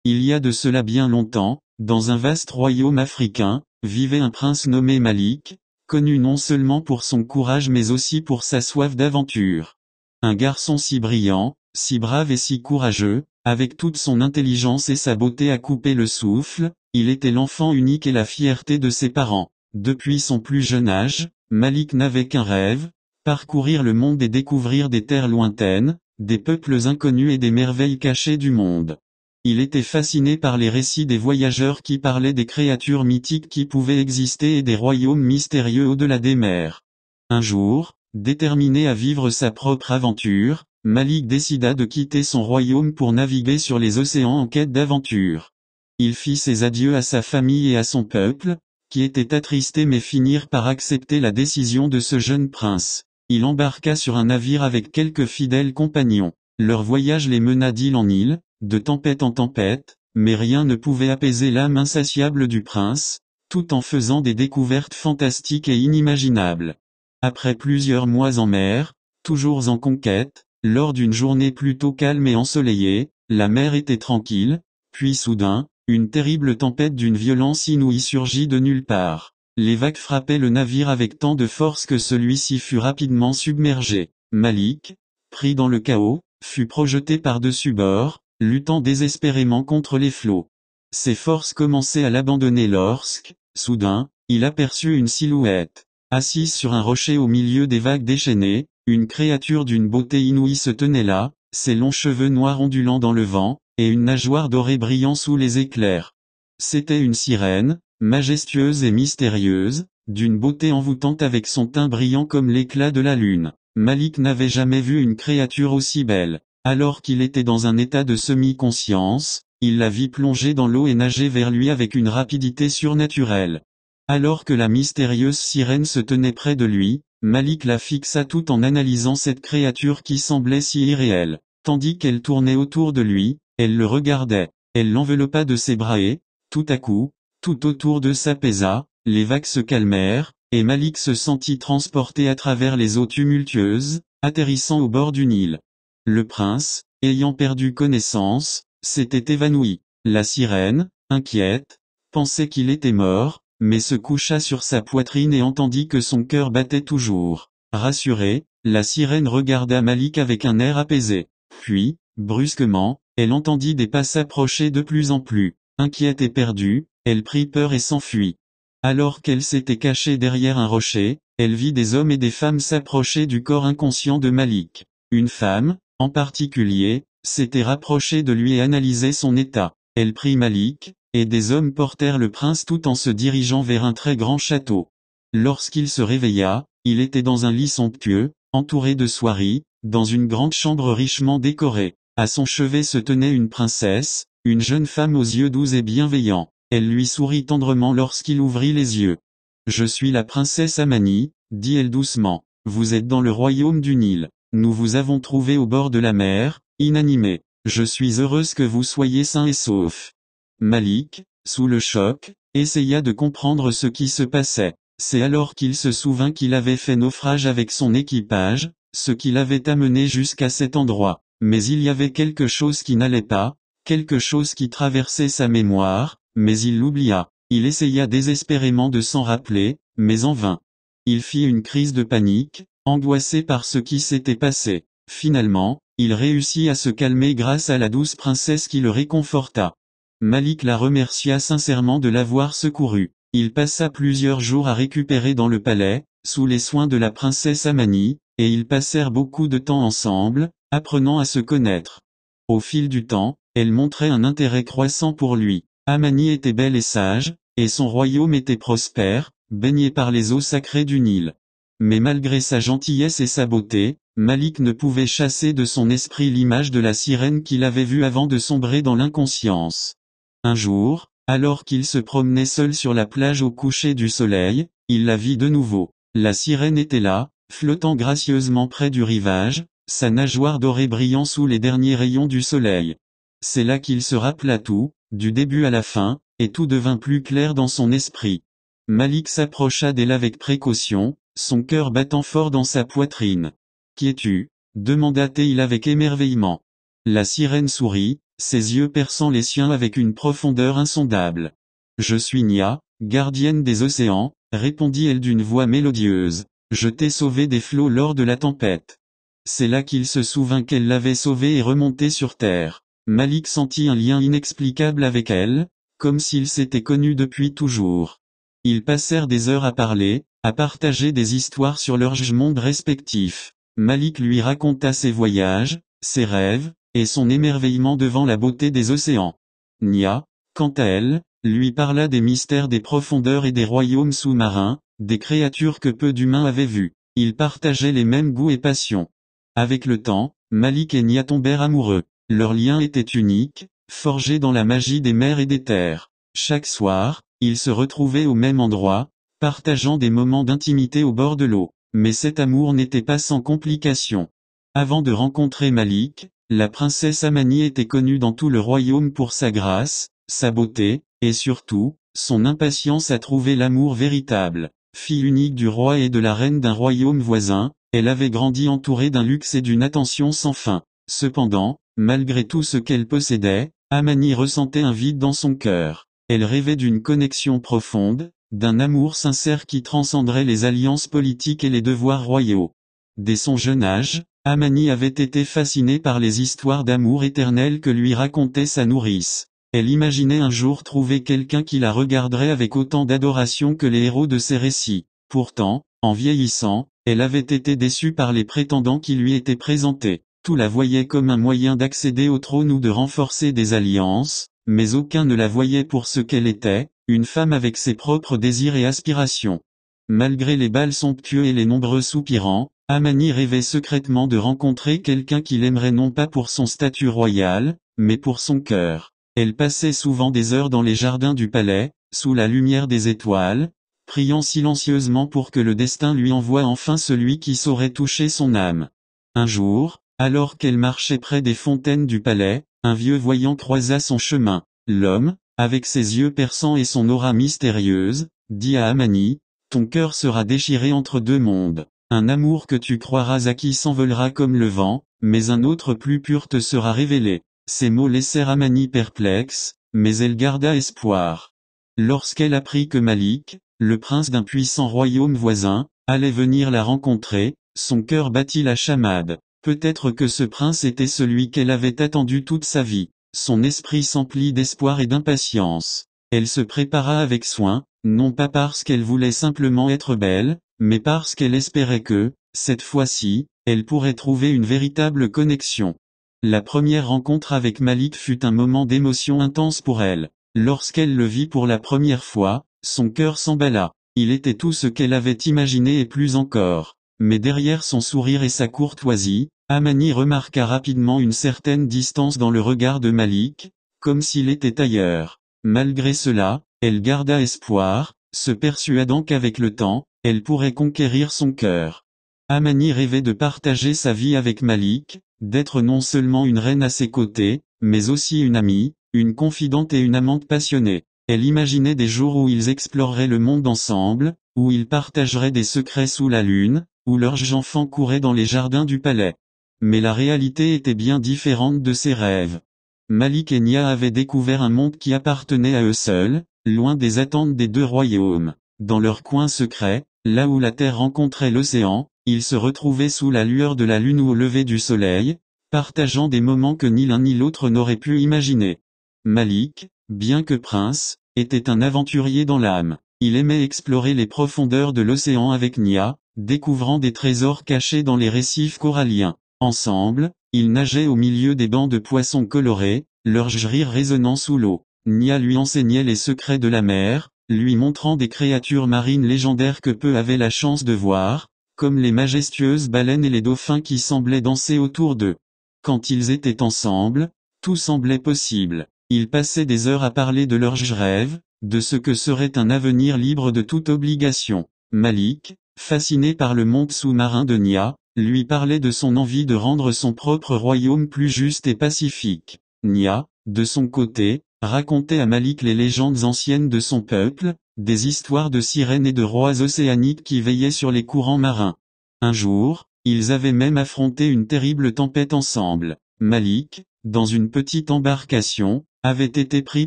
Il y a de cela bien longtemps, dans un vaste royaume africain, vivait un prince nommé Malik, connu non seulement pour son courage mais aussi pour sa soif d'aventure. Un garçon si brillant, si brave et si courageux, avec toute son intelligence et sa beauté à couper le souffle, il était l'enfant unique et la fierté de ses parents. Depuis son plus jeune âge, Malik n'avait qu'un rêve, parcourir le monde et découvrir des terres lointaines, des peuples inconnus et des merveilles cachées du monde. Il était fasciné par les récits des voyageurs qui parlaient des créatures mythiques qui pouvaient exister et des royaumes mystérieux au-delà des mers. Un jour, déterminé à vivre sa propre aventure, Malik décida de quitter son royaume pour naviguer sur les océans en quête d'aventure. Il fit ses adieux à sa famille et à son peuple, qui étaient attristés mais finirent par accepter la décision de ce jeune prince. Il embarqua sur un navire avec quelques fidèles compagnons. Leur voyage les mena d'île en île, de tempête en tempête, mais rien ne pouvait apaiser l'âme insatiable du prince, tout en faisant des découvertes fantastiques et inimaginables. Après plusieurs mois en mer, toujours en conquête, lors d'une journée plutôt calme et ensoleillée, la mer était tranquille, puis soudain, une terrible tempête d'une violence inouïe surgit de nulle part. Les vagues frappaient le navire avec tant de force que celui-ci fut rapidement submergé. Malik, pris dans le chaos, fut projeté par-dessus bord, luttant désespérément contre les flots. Ses forces commençaient à l'abandonner lorsque, soudain, il aperçut une silhouette. Assise sur un rocher au milieu des vagues déchaînées, une créature d'une beauté inouïe se tenait là, ses longs cheveux noirs ondulant dans le vent, et une nageoire dorée brillant sous les éclairs. C'était une sirène, majestueuse et mystérieuse, d'une beauté envoûtante avec son teint brillant comme l'éclat de la lune. Malik n'avait jamais vu une créature aussi belle. Alors qu'il était dans un état de semi-conscience, il la vit plonger dans l'eau et nager vers lui avec une rapidité surnaturelle. Alors que la mystérieuse sirène se tenait près de lui, Malik la fixa tout en analysant cette créature qui semblait si irréelle. Tandis qu'elle tournait autour de lui, elle le regardait. Elle l'enveloppa de ses bras et, tout à coup, tout autour d'eux s'apaisa, les vagues se calmèrent, et Malik se sentit transporté à travers les eaux tumultueuses, atterrissant au bord d'une île. Le prince, ayant perdu connaissance, s'était évanoui. La sirène, inquiète, pensait qu'il était mort, mais se coucha sur sa poitrine et entendit que son cœur battait toujours. Rassurée, la sirène regarda Malik avec un air apaisé. Puis, brusquement, elle entendit des pas s'approcher de plus en plus. Inquiète et perdue, elle prit peur et s'enfuit. Alors qu'elle s'était cachée derrière un rocher, elle vit des hommes et des femmes s'approcher du corps inconscient de Malik. Une femme, en particulier, s'était rapprochée de lui et analysait son état. Elle prit Malik, et des hommes portèrent le prince tout en se dirigeant vers un très grand château. Lorsqu'il se réveilla, il était dans un lit somptueux, entouré de soieries, dans une grande chambre richement décorée. À son chevet se tenait une princesse, une jeune femme aux yeux doux et bienveillants. Elle lui sourit tendrement lorsqu'il ouvrit les yeux. « Je suis la princesse Amani, dit-elle doucement. Vous êtes dans le royaume du Nil. Nous vous avons trouvé au bord de la mer, inanimé. Je suis heureuse que vous soyez sain et sauf. » Malik, sous le choc, essaya de comprendre ce qui se passait. C'est alors qu'il se souvint qu'il avait fait naufrage avec son équipage, ce qui l'avait amené jusqu'à cet endroit. Mais il y avait quelque chose qui n'allait pas, quelque chose qui traversait sa mémoire, mais il l'oublia. Il essaya désespérément de s'en rappeler, mais en vain. Il fit une crise de panique, angoissé par ce qui s'était passé. Finalement, il réussit à se calmer grâce à la douce princesse qui le réconforta. Malik la remercia sincèrement de l'avoir secouru. Il passa plusieurs jours à récupérer dans le palais, sous les soins de la princesse Amani, et ils passèrent beaucoup de temps ensemble, apprenant à se connaître. Au fil du temps, elle montrait un intérêt croissant pour lui. Amani était belle et sage, et son royaume était prospère, baigné par les eaux sacrées du Nil. Mais malgré sa gentillesse et sa beauté, Malik ne pouvait chasser de son esprit l'image de la sirène qu'il avait vue avant de sombrer dans l'inconscience. Un jour, alors qu'il se promenait seul sur la plage au coucher du soleil, il la vit de nouveau. La sirène était là, flottant gracieusement près du rivage, sa nageoire dorée brillant sous les derniers rayons du soleil. C'est là qu'il se rappela tout, du début à la fin, et tout devint plus clair dans son esprit. Malik s'approcha d'elle avec précaution, son cœur battant fort dans sa poitrine. « Qui es-tu ? Demanda-t-il avec émerveillement. La sirène sourit, ses yeux perçant les siens avec une profondeur insondable. « Je suis Nia, gardienne des océans, répondit-elle d'une voix mélodieuse. Je t'ai sauvé des flots lors de la tempête. C'est là qu'il se souvint qu'elle l'avait sauvé et remonté sur terre. Malik sentit un lien inexplicable avec elle, comme s'ils s'étaient connus depuis toujours. Ils passèrent des heures à parler, à partager des histoires sur leurs mondes respectifs. Malik lui raconta ses voyages, ses rêves, et son émerveillement devant la beauté des océans. Nia, quant à elle, lui parla des mystères des profondeurs et des royaumes sous-marins, des créatures que peu d'humains avaient vues. Ils partageaient les mêmes goûts et passions. Avec le temps, Malik et Nia tombèrent amoureux. Leur lien était unique, forgé dans la magie des mers et des terres. Chaque soir, ils se retrouvaient au même endroit, partageant des moments d'intimité au bord de l'eau. Mais cet amour n'était pas sans complications. Avant de rencontrer Malik, la princesse Amani était connue dans tout le royaume pour sa grâce, sa beauté, et surtout, son impatience à trouver l'amour véritable. Fille unique du roi et de la reine d'un royaume voisin, elle avait grandi entourée d'un luxe et d'une attention sans fin. Cependant, malgré tout ce qu'elle possédait, Amani ressentait un vide dans son cœur. Elle rêvait d'une connexion profonde, d'un amour sincère qui transcenderait les alliances politiques et les devoirs royaux. Dès son jeune âge, Amani avait été fascinée par les histoires d'amour éternel que lui racontait sa nourrice. Elle imaginait un jour trouver quelqu'un qui la regarderait avec autant d'adoration que les héros de ses récits. Pourtant, en vieillissant, elle avait été déçue par les prétendants qui lui étaient présentés. Tout la voyait comme un moyen d'accéder au trône ou de renforcer des alliances, mais aucun ne la voyait pour ce qu'elle était, une femme avec ses propres désirs et aspirations. Malgré les bals somptueux et les nombreux soupirants, Amani rêvait secrètement de rencontrer quelqu'un qui l'aimerait non pas pour son statut royal, mais pour son cœur. Elle passait souvent des heures dans les jardins du palais, sous la lumière des étoiles, priant silencieusement pour que le destin lui envoie enfin celui qui saurait toucher son âme. Un jour, alors qu'elle marchait près des fontaines du palais, un vieux voyant croisa son chemin. L'homme, avec ses yeux perçants et son aura mystérieuse, dit à Amani, « Ton cœur sera déchiré entre deux mondes. Un amour que tu croiras acquis s'envolera comme le vent, mais un autre plus pur te sera révélé. » Ces mots laissèrent Amani perplexe, mais elle garda espoir. Lorsqu'elle apprit que Malik, le prince d'un puissant royaume voisin, allait venir la rencontrer, son cœur battit la chamade. Peut-être que ce prince était celui qu'elle avait attendu toute sa vie. Son esprit s'emplit d'espoir et d'impatience. Elle se prépara avec soin, non pas parce qu'elle voulait simplement être belle, mais parce qu'elle espérait que, cette fois-ci, elle pourrait trouver une véritable connexion. La première rencontre avec Malik fut un moment d'émotion intense pour elle. Lorsqu'elle le vit pour la première fois, son cœur s'emballa. Il était tout ce qu'elle avait imaginé et plus encore. Mais derrière son sourire et sa courtoisie, Amani remarqua rapidement une certaine distance dans le regard de Malik, comme s'il était ailleurs. Malgré cela, elle garda espoir, se persuadant qu'avec le temps, elle pourrait conquérir son cœur. Amani rêvait de partager sa vie avec Malik, d'être non seulement une reine à ses côtés, mais aussi une amie, une confidente et une amante passionnée. Elle imaginait des jours où ils exploreraient le monde ensemble, où ils partageraient des secrets sous la lune, où leurs enfants couraient dans les jardins du palais. Mais la réalité était bien différente de ses rêves. Malik et Nia avaient découvert un monde qui appartenait à eux seuls, loin des attentes des deux royaumes. Dans leur coin secret, là où la terre rencontrait l'océan, ils se retrouvaient sous la lueur de la lune ou au lever du soleil, partageant des moments que ni l'un ni l'autre n'aurait pu imaginer. Malik, bien que prince, était un aventurier dans l'âme. Il aimait explorer les profondeurs de l'océan avec Nia, découvrant des trésors cachés dans les récifs coralliens. Ensemble, ils nageaient au milieu des bancs de poissons colorés, leurs rires résonnant sous l'eau. Nia lui enseignait les secrets de la mer, lui montrant des créatures marines légendaires que peu avaient la chance de voir, comme les majestueuses baleines et les dauphins qui semblaient danser autour d'eux. Quand ils étaient ensemble, tout semblait possible. Ils passaient des heures à parler de leurs rêves, de ce que serait un avenir libre de toute obligation. Malik, fasciné par le monde sous-marin de Nia, lui parlait de son envie de rendre son propre royaume plus juste et pacifique. Nia, de son côté, racontait à Malik les légendes anciennes de son peuple, des histoires de sirènes et de rois océaniques qui veillaient sur les courants marins. Un jour, ils avaient même affronté une terrible tempête ensemble. Malik, dans une petite embarcation, avait été pris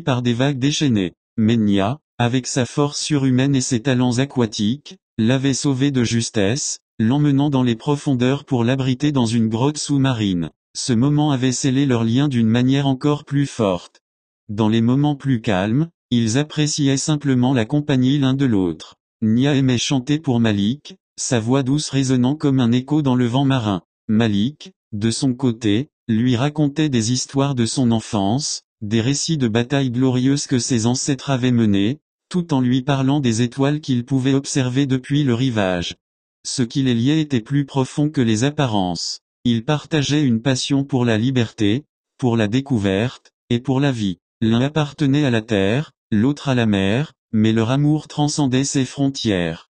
par des vagues déchaînées. Mais Nia, avec sa force surhumaine et ses talents aquatiques, l'avait sauvé de justesse, l'emmenant dans les profondeurs pour l'abriter dans une grotte sous-marine. Ce moment avait scellé leur lien d'une manière encore plus forte. Dans les moments plus calmes, ils appréciaient simplement la compagnie l'un de l'autre. Nia aimait chanter pour Malik, sa voix douce résonnant comme un écho dans le vent marin. Malik, de son côté, lui racontait des histoires de son enfance, des récits de batailles glorieuses que ses ancêtres avaient menées, tout en lui parlant des étoiles qu'il pouvait observer depuis le rivage. Ce qui les liait était plus profond que les apparences. Ils partageaient une passion pour la liberté, pour la découverte, et pour la vie. L'un appartenait à la terre, l'autre à la mer, mais leur amour transcendait ses frontières.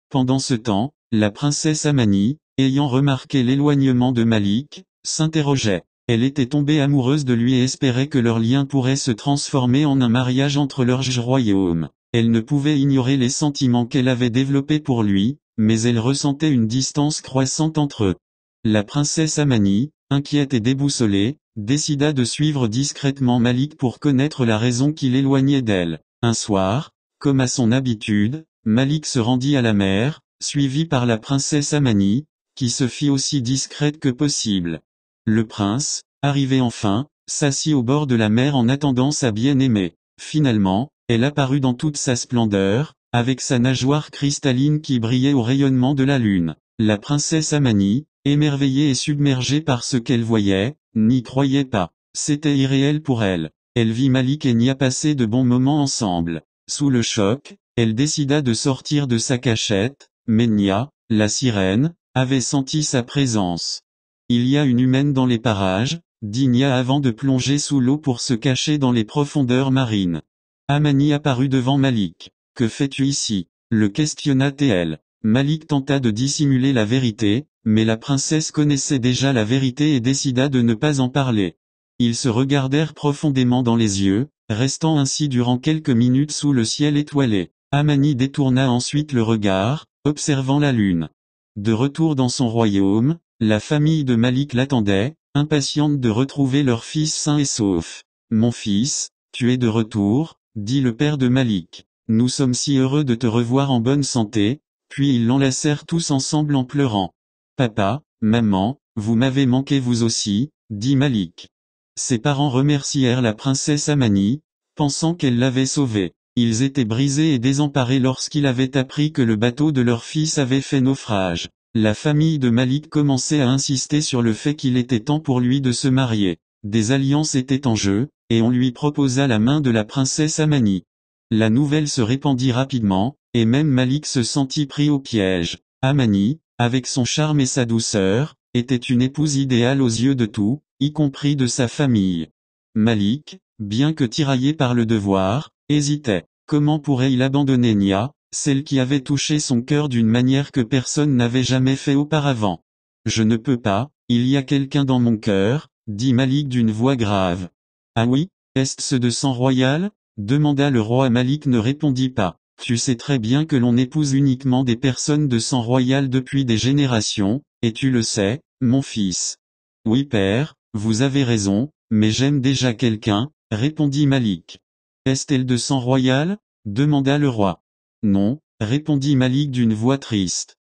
Pendant ce temps, la princesse Amani, ayant remarqué l'éloignement de Malik, s'interrogeait. Elle était tombée amoureuse de lui et espérait que leur lien pourrait se transformer en un mariage entre leurs royaumes. Elle ne pouvait ignorer les sentiments qu'elle avait développés pour lui, mais elle ressentait une distance croissante entre eux. La princesse Amani, inquiète et déboussolée, décida de suivre discrètement Malik pour connaître la raison qui l'éloignait d'elle. Un soir, comme à son habitude, Malik se rendit à la mer, suivi par la princesse Amani, qui se fit aussi discrète que possible. Le prince, arrivé enfin, s'assit au bord de la mer en attendant sa bien-aimée. Finalement, elle apparut dans toute sa splendeur, avec sa nageoire cristalline qui brillait au rayonnement de la lune. La princesse Amani, émerveillée et submergée par ce qu'elle voyait, n'y croyait pas. C'était irréel pour elle. Elle vit Malik et Nia passer de bons moments ensemble. Sous le choc, elle décida de sortir de sa cachette, mais Nia, la sirène, avait senti sa présence. Il y a une humaine dans les parages, dit Nia avant de plonger sous l'eau pour se cacher dans les profondeurs marines. Amani apparut devant Malik. Que fais-tu ici? Le questionna TL. Malik tenta de dissimuler la vérité, mais la princesse connaissait déjà la vérité et décida de ne pas en parler. Ils se regardèrent profondément dans les yeux, restant ainsi durant quelques minutes sous le ciel étoilé. Amani détourna ensuite le regard, observant la lune. De retour dans son royaume, la famille de Malik l'attendait, impatiente de retrouver leur fils sain et sauf. « Mon fils, tu es de retour », dit le père de Malik. « Nous sommes si heureux de te revoir en bonne santé », puis ils l'enlacèrent tous ensemble en pleurant. « Papa, maman, vous m'avez manqué vous aussi », dit Malik. Ses parents remercièrent la princesse Amani, pensant qu'elle l'avait sauvée. Ils étaient brisés et désemparés lorsqu'ils avaient appris que le bateau de leur fils avait fait naufrage. La famille de Malik commençait à insister sur le fait qu'il était temps pour lui de se marier. Des alliances étaient en jeu, et on lui proposa la main de la princesse Amani. La nouvelle se répandit rapidement, et même Malik se sentit pris au piège. Amani, avec son charme et sa douceur, était une épouse idéale aux yeux de tout, y compris de sa famille. Malik, bien que tiraillé par le devoir, hésitait. Comment pourrait-il abandonner Nia, celle qui avait touché son cœur d'une manière que personne n'avait jamais fait auparavant? Je ne peux pas, il y a quelqu'un dans mon cœur, dit Malik d'une voix grave. Ah oui, est-ce ce de sang royal? Demanda le roi. Malik ne répondit pas. Tu sais très bien que l'on épouse uniquement des personnes de sang royal depuis des générations, et tu le sais, mon fils. Oui père, vous avez raison, mais j'aime déjà quelqu'un, répondit Malik. Est-elle de sang royal? Demanda le roi. Non, répondit Malik d'une voix triste.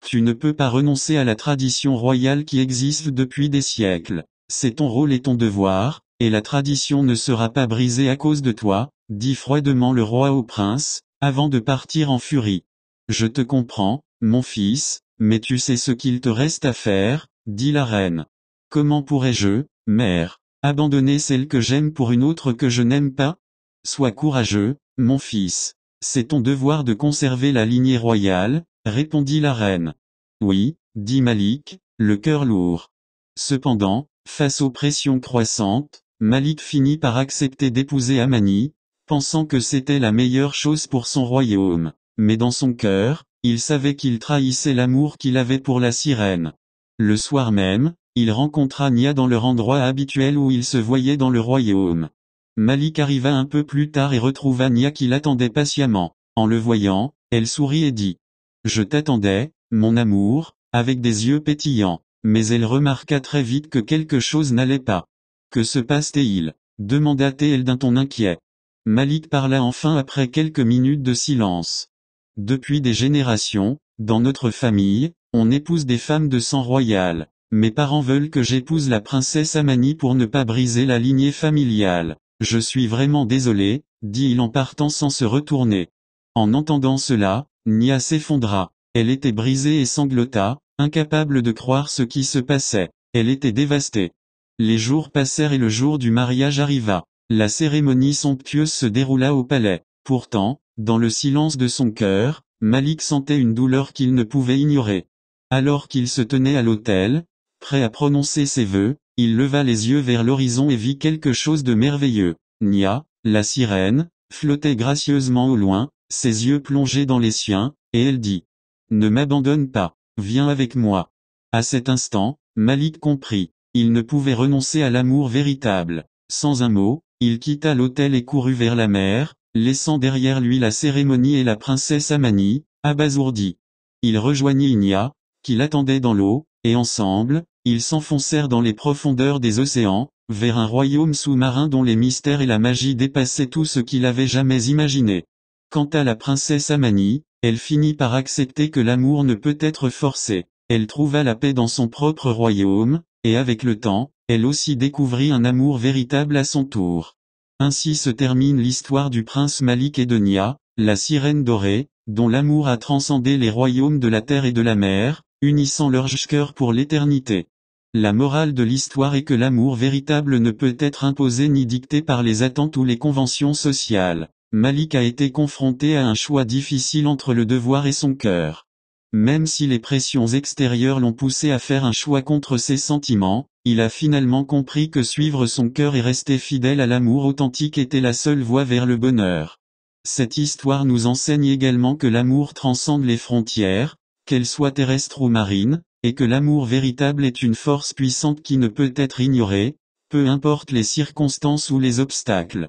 Tu ne peux pas renoncer à la tradition royale qui existe depuis des siècles. C'est ton rôle et ton devoir, et la tradition ne sera pas brisée à cause de toi, dit froidement le roi au prince, avant de partir en furie. Je te comprends, mon fils, mais tu sais ce qu'il te reste à faire, dit la reine. Comment pourrais-je, mère, abandonner celle que j'aime pour une autre que je n'aime pas? Sois courageux, mon fils. C'est ton devoir de conserver la lignée royale, répondit la reine. Oui, dit Malik, le cœur lourd. Cependant, face aux pressions croissantes, Malik finit par accepter d'épouser Amani, pensant que c'était la meilleure chose pour son royaume. Mais dans son cœur, il savait qu'il trahissait l'amour qu'il avait pour la sirène. Le soir même, il rencontra Nia dans leur endroit habituel où il se voyait dans le royaume. Malik arriva un peu plus tard et retrouva Nia qui l'attendait patiemment. En le voyant, elle sourit et dit « Je t'attendais, mon amour », avec des yeux pétillants. Mais elle remarqua très vite que quelque chose n'allait pas. Que se passe-t-il? Demanda-t-elle d'un ton inquiet. Malik parla enfin après quelques minutes de silence. Depuis des générations, dans notre famille, on épouse des femmes de sang royal. Mes parents veulent que j'épouse la princesse Amani pour ne pas briser la lignée familiale. Je suis vraiment désolé, dit-il en partant sans se retourner. En entendant cela, Nia s'effondra. Elle était brisée et sanglota, incapable de croire ce qui se passait. Elle était dévastée. Les jours passèrent et le jour du mariage arriva. La cérémonie somptueuse se déroula au palais. Pourtant, dans le silence de son cœur, Malik sentait une douleur qu'il ne pouvait ignorer. Alors qu'il se tenait à l'autel, prêt à prononcer ses vœux, il leva les yeux vers l'horizon et vit quelque chose de merveilleux. Nia, la sirène, flottait gracieusement au loin, ses yeux plongés dans les siens, et elle dit: « Ne m'abandonne pas, viens avec moi. » À cet instant, Malik comprit. Il ne pouvait renoncer à l'amour véritable. Sans un mot, il quitta l'autel et courut vers la mer, laissant derrière lui la cérémonie et la princesse Amani, abasourdie. Il rejoignit Nia, qui l'attendait dans l'eau, et ensemble, ils s'enfoncèrent dans les profondeurs des océans, vers un royaume sous-marin dont les mystères et la magie dépassaient tout ce qu'il avait jamais imaginé. Quant à la princesse Amani, elle finit par accepter que l'amour ne peut être forcé. Elle trouva la paix dans son propre royaume, et avec le temps, elle aussi découvrit un amour véritable à son tour. Ainsi se termine l'histoire du prince Malik et de Nia, la sirène dorée, dont l'amour a transcendé les royaumes de la terre et de la mer, unissant leurs cœurs pour l'éternité. La morale de l'histoire est que l'amour véritable ne peut être imposé ni dicté par les attentes ou les conventions sociales. Malik a été confronté à un choix difficile entre le devoir et son cœur. Même si les pressions extérieures l'ont poussé à faire un choix contre ses sentiments, il a finalement compris que suivre son cœur et rester fidèle à l'amour authentique était la seule voie vers le bonheur. Cette histoire nous enseigne également que l'amour transcende les frontières, qu'elles soient terrestres ou marines, et que l'amour véritable est une force puissante qui ne peut être ignorée, peu importe les circonstances ou les obstacles.